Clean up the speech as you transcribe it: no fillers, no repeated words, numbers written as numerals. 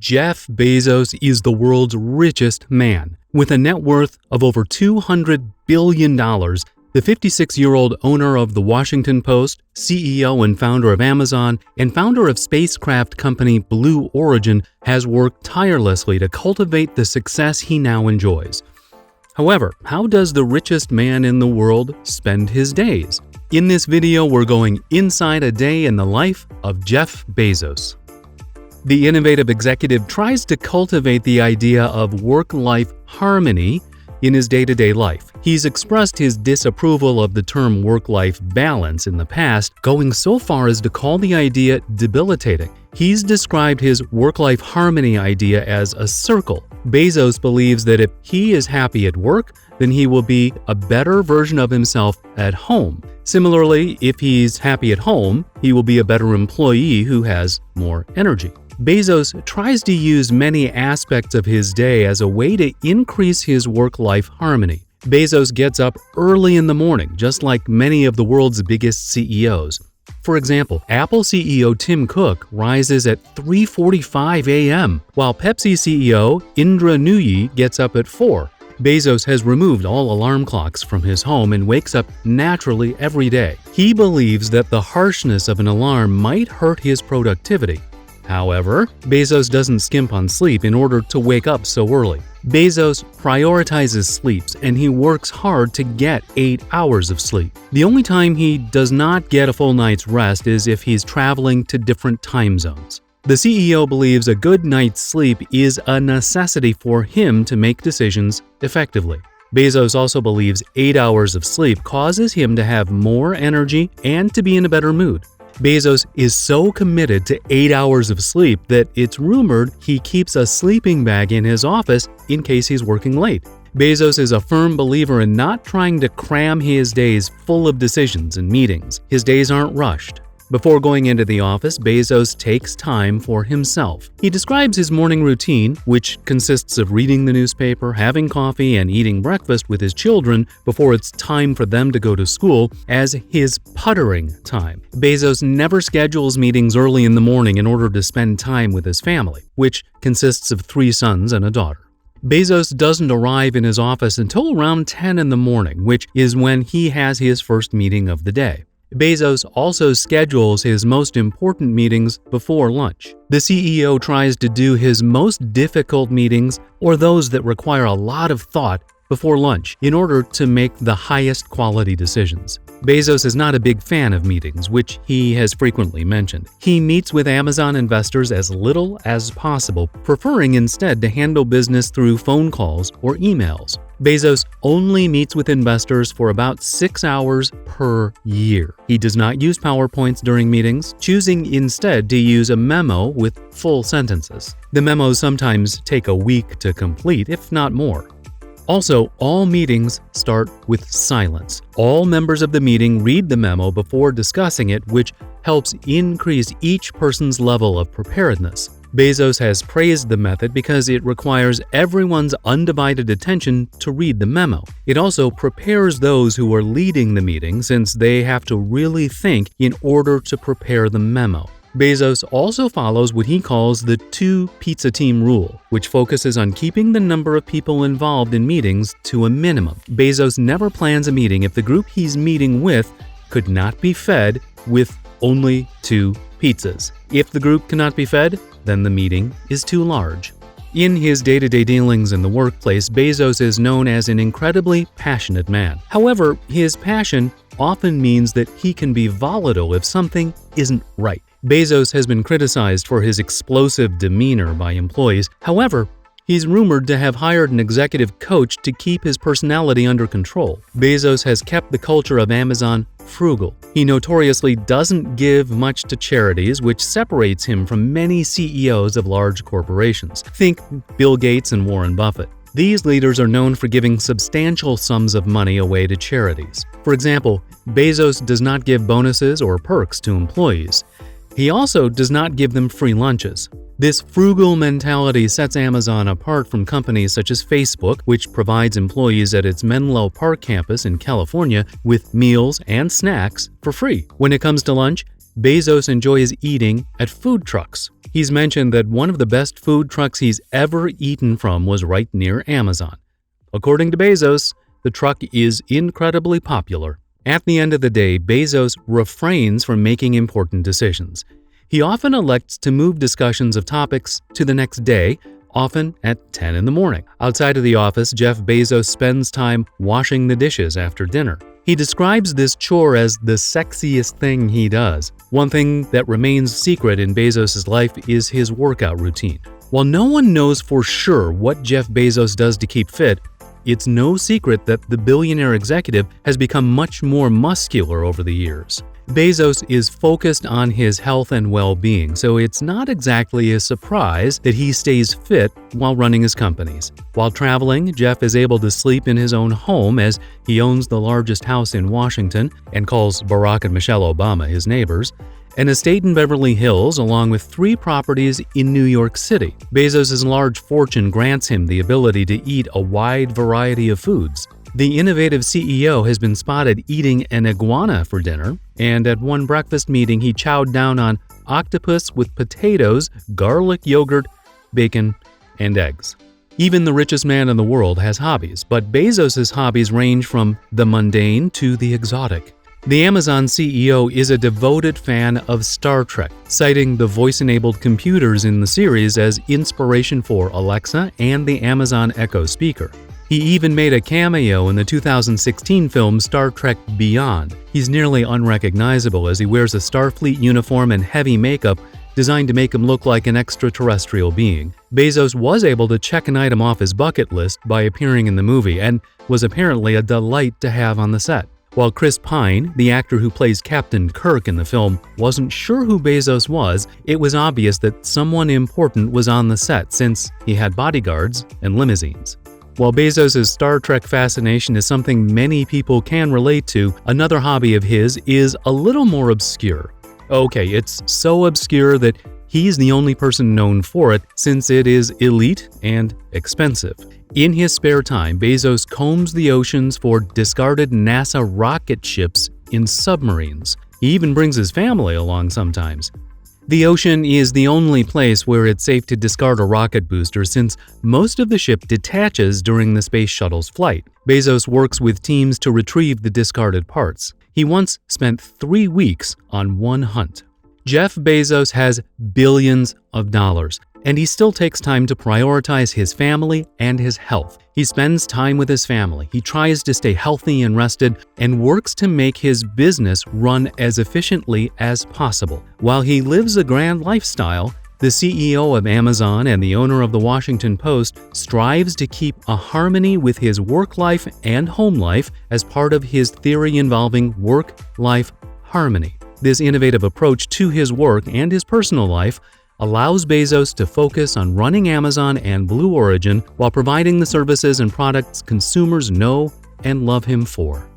Jeff Bezos is the world's richest man. With a net worth of over $200 billion, the 56-year-old owner of The Washington Post, CEO and founder of Amazon, and founder of spacecraft company Blue Origin has worked tirelessly to cultivate the success he now enjoys. However, how does the richest man in the world spend his days? In this video, we're going inside a day in the life of Jeff Bezos. The innovative executive tries to cultivate the idea of work-life harmony in his day-to-day life. He's expressed his disapproval of the term work-life balance in the past, going so far as to call the idea debilitating. He's described his work-life harmony idea as a circle. Bezos believes that if he is happy at work, then he will be a better version of himself at home. Similarly, if he's happy at home, he will be a better employee who has more energy. Bezos tries to use many aspects of his day as a way to increase his work-life harmony. Bezos gets up early in the morning, just like many of the world's biggest CEOs. For example, Apple CEO Tim Cook rises at 3:45 a.m., while Pepsi CEO Indra Nooyi gets up at 4. Bezos has removed all alarm clocks from his home and wakes up naturally every day. He believes that the harshness of an alarm might hurt his productivity. However, Bezos doesn't skimp on sleep in order to wake up so early. Bezos prioritizes sleeps, and he works hard to get 8 hours of sleep. The only time he does not get a full night's rest is if he's traveling to different time zones. The CEO believes a good night's sleep is a necessity for him to make decisions effectively. Bezos also believes 8 hours of sleep causes him to have more energy and to be in a better mood. Bezos is so committed to 8 hours of sleep that it's rumored he keeps a sleeping bag in his office in case he's working late. Bezos is a firm believer in not trying to cram his days full of decisions and meetings. His days aren't rushed. Before going into the office, Bezos takes time for himself. He describes his morning routine, which consists of reading the newspaper, having coffee, and eating breakfast with his children before it's time for them to go to school, as his puttering time. Bezos never schedules meetings early in the morning in order to spend time with his family, which consists of 3 sons and a daughter. Bezos doesn't arrive in his office until around 10 in the morning, which is when he has his first meeting of the day. Bezos also schedules his most important meetings before lunch. The CEO tries to do his most difficult meetings, or those that require a lot of thought, before lunch in order to make the highest quality decisions. Bezos is not a big fan of meetings, which he has frequently mentioned. He meets with Amazon investors as little as possible, preferring instead to handle business through phone calls or emails. Bezos only meets with investors for about 6 hours per year. He does not use PowerPoints during meetings, choosing instead to use a memo with full sentences. The memos sometimes take a week to complete, if not more. Also, all meetings start with silence. All members of the meeting read the memo before discussing it, which helps increase each person's level of preparedness. Bezos has praised the method because it requires everyone's undivided attention to read the memo. It also prepares those who are leading the meeting, since they have to really think in order to prepare the memo. Bezos also follows what he calls the 2-pizza team rule, which focuses on keeping the number of people involved in meetings to a minimum. Bezos never plans a meeting if the group he's meeting with could not be fed with only 2 pizzas. If the group cannot be fed, then the meeting is too large. In his day-to-day dealings in the workplace, Bezos is known as an incredibly passionate man. However, his passion often means that he can be volatile if something isn't right. Bezos has been criticized for his explosive demeanor by employees. However, he's rumored to have hired an executive coach to keep his personality under control. Bezos has kept the culture of Amazon frugal. He notoriously doesn't give much to charities, which separates him from many CEOs of large corporations. Think Bill Gates and Warren Buffett. These leaders are known for giving substantial sums of money away to charities. For example, Bezos does not give bonuses or perks to employees. He also does not give them free lunches. This frugal mentality sets Amazon apart from companies such as Facebook, which provides employees at its Menlo Park campus in California with meals and snacks for free. When it comes to lunch, Bezos enjoys eating at food trucks. He's mentioned that one of the best food trucks he's ever eaten from was right near Amazon. According to Bezos, the truck is incredibly popular. At the end of the day, Bezos refrains from making important decisions. He often elects to move discussions of topics to the next day, often at 10 in the morning. Outside of the office, Jeff Bezos spends time washing the dishes after dinner. He describes this chore as the sexiest thing he does. One thing that remains secret in Bezos' life is his workout routine. While no one knows for sure what Jeff Bezos does to keep fit, it's no secret that the billionaire executive has become much more muscular over the years. Bezos is focused on his health and well-being, so it's not exactly a surprise that he stays fit while running his companies. While traveling, Jeff is able to sleep in his own home as he owns the largest house in Washington and calls Barack and Michelle Obama his neighbors, an estate in Beverly Hills along with 3 properties in New York City. Bezos' large fortune grants him the ability to eat a wide variety of foods. The innovative CEO has been spotted eating an iguana for dinner, and at one breakfast meeting he chowed down on octopus with potatoes, garlic yogurt, bacon, and eggs. Even the richest man in the world has hobbies, but Bezos' hobbies range from the mundane to the exotic. The Amazon CEO is a devoted fan of Star Trek, citing the voice-enabled computers in the series as inspiration for Alexa and the Amazon Echo speaker. He even made a cameo in the 2016 film Star Trek Beyond. He's nearly unrecognizable as he wears a Starfleet uniform and heavy makeup designed to make him look like an extraterrestrial being. Bezos was able to check an item off his bucket list by appearing in the movie and was apparently a delight to have on the set. While Chris Pine, the actor who plays Captain Kirk in the film, wasn't sure who Bezos was, it was obvious that someone important was on the set since he had bodyguards and limousines. While Bezos' Star Trek fascination is something many people can relate to, another hobby of his is a little more obscure. Okay, it's so obscure that he's the only person known for it since it is elite and expensive. In his spare time, Bezos combs the oceans for discarded NASA rocket ships in submarines. He even brings his family along sometimes. The ocean is the only place where it's safe to discard a rocket booster since most of the ship detaches during the space shuttle's flight. Bezos works with teams to retrieve the discarded parts. He once spent 3 weeks on one hunt. Jeff Bezos has billions of dollars, and he still takes time to prioritize his family and his health. He spends time with his family, he tries to stay healthy and rested, and works to make his business run as efficiently as possible. While he lives a grand lifestyle, the CEO of Amazon and the owner of the Washington Post strives to keep a harmony with his work life and home life as part of his theory involving work-life harmony. This innovative approach to his work and his personal life allows Bezos to focus on running Amazon and Blue Origin while providing the services and products consumers know and love him for.